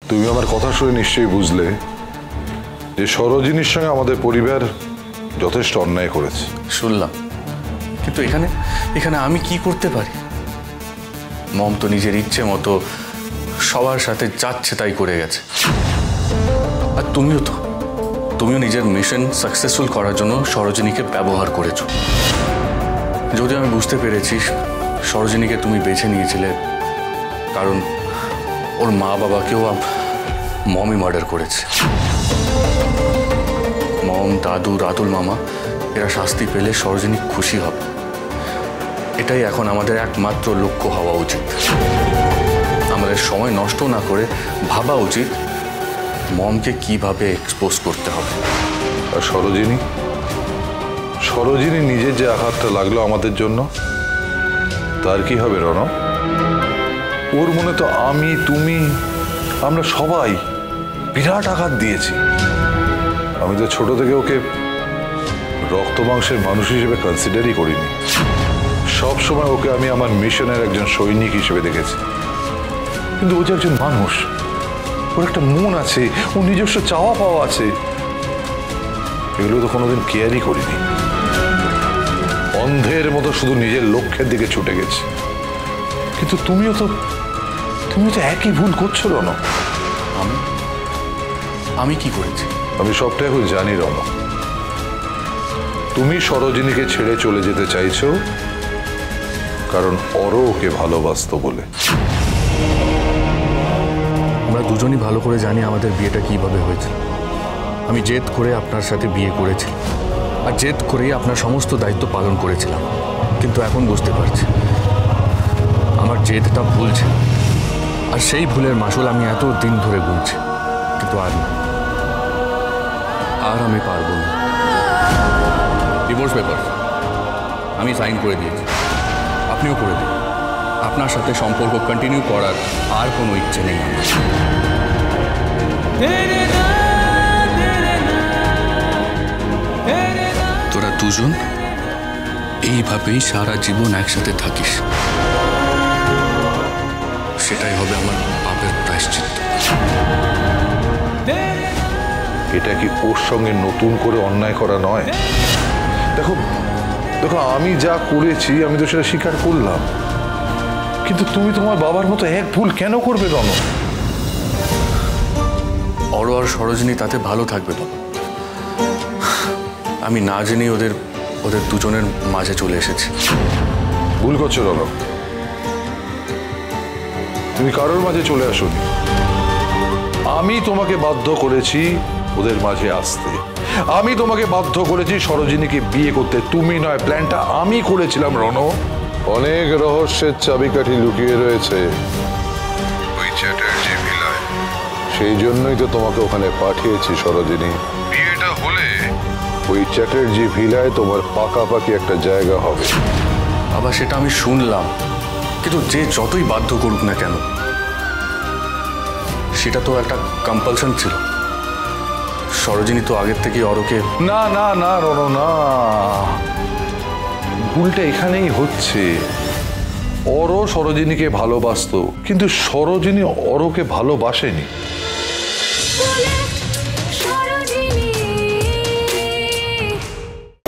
তুমি আমার কথা শুনে নিশ্চয়ই বুঝলে যে সরোজিনীর সঙ্গে আমাদের পরিবার যথেষ্ট অন্যায় করেছে। শুনলাম, কিন্তু এখানে এখানে আমি কি করতে পারি? মম তো নিজের ইচ্ছে মতো সবার সাথে যাচ্ছে তাই করে গেছে। আর তুমিও নিজের মিশন সাকসেসফুল করার জন্য সরোজিনীকে ব্যবহার করেছো। যদি আমি বুঝতে পেরেছি সরোজিনীকে তুমি বেছে নিয়েছিলে কারণ ওর মা বাবাকেও মমই মার্ডার করেছে। মম, দাদু, রাতুল মামা এরা শাস্তি পেলে সরোজিনী খুশি হবে। এটাই এখন আমাদের একমাত্র লক্ষ্য হওয়া উচিত। আমাদের সময় নষ্ট না করে ভাবা উচিত মমকে কিভাবে এক্সপোজ করতে হবে। আর সরোজিনী নিজের যে আঘাতটা লাগলো আমাদের জন্য, তার কি হবে রণ? ওর মনে তো আমি, তুমি, আমরা সবাই বিরাট আঘাত দিয়েছি। আমি তো ছোট থেকে ওকে রক্ত মাংসের মানুষ হিসেবে কনসিডারই করিনি। সব সময় ওকে আমি আমার মিশনের একজন সৈনিক হিসেবে দেখেছি। কিন্তু ও যে একজন মানুষ, ওর একটা মন আছে, ওর নিজস্ব চাওয়া পাওয়া আছে, এগুলো তো কোনোদিন কেয়ারই করিনি। অন্ধের মতো শুধু নিজের লক্ষ্যের দিকে ছুটে গেছে। কিন্তু তুমিও তো একই ভুল করছো রণ। আমি কি করেছি? আমি সবটা এখন জানি রণ। তুমি সরোজিনীকে ছেড়ে চলে যেতে চাইছো কারণ অরো ওকে ভালোবাসতো বলে। আমরা দুজনই ভালো করে জানি আমাদের বিয়েটা কিভাবে হয়েছে। আমি জেদ করে আপনার সাথে বিয়ে করেছি, আর জেদ করেই আপনার সমস্ত দায়িত্ব পালন করেছিলাম। কিন্তু এখন বুঝতে পারছি আমার জেদটা ভুল ছিল, আর সেই ভুলের মাসুল আমি এত দিন ধরে গুনছি। কিন্তু আর আমি পারবো না। ডিভোর্স পেপার আমি সাইন করে দিয়েছি, আপনিও করে দিন। আপনার সাথে সম্পর্ক কন্টিনিউ করার আর কোনো ইচ্ছে নেই আমার। তোরা দুজন এইভাবেই সারা জীবন একসাথে থাকিস, সেটাই হবে আমার পাপের প্রায়শ্চিত্ত। এটা কি ওর সঙ্গে নতুন করে অন্যায় করা নয়? দেখো আমি যা করেছি আমি তো সেটা স্বীকার করলাম, কিন্তু তুমি তোমার বাবার মতো এক ভুল কেন করবে রণ? অরো আর সরোজিনী তাতে ভালো থাকবে তো। আমি না জেনেই ওদের দুজনের মাঝে চলে এসেছি। ভুল করছো রণ। তুমি কারোর মাঝে চলে আসোনি। আমি তোমাকে বাধ্য করেছি ওদের মাঝে আসতে। আমি তোমাকে বাধ্য করেছি সরোজিনীকে বিয়ে করতে। তুমি নয়, প্ল্যানটা আমি করেছিলাম রণ। অনেক রহস্যের চাবিকাঠি লুকিয়ে রয়েছে ওই চ্যাটার্জি ভিলায়। সেই জন্যই তো তোমাকে ওখানে পাঠিয়েছি সরোজিনী। বিয়েটা হলে ওই চ্যাটার্জি ভিলায় তোমার পাকাপাকি একটা জায়গা হবে। আবার সেটা আমি শুনলাম, কিন্তু যে যতই বাধ্য করুক না কেন, সেটা তো একটা কম্পালশন ছিল। সরোজিনী তো আগের থেকে অরোকে না না না রণ না, ভুলটা এখানেই হচ্ছে। অরো সরোজিনীকে ভালোবাসতো, কিন্তু সরোজিনী অরোকে ভালোবাসেনি।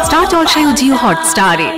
স্টার জলসায় ও জিও হটস্টারে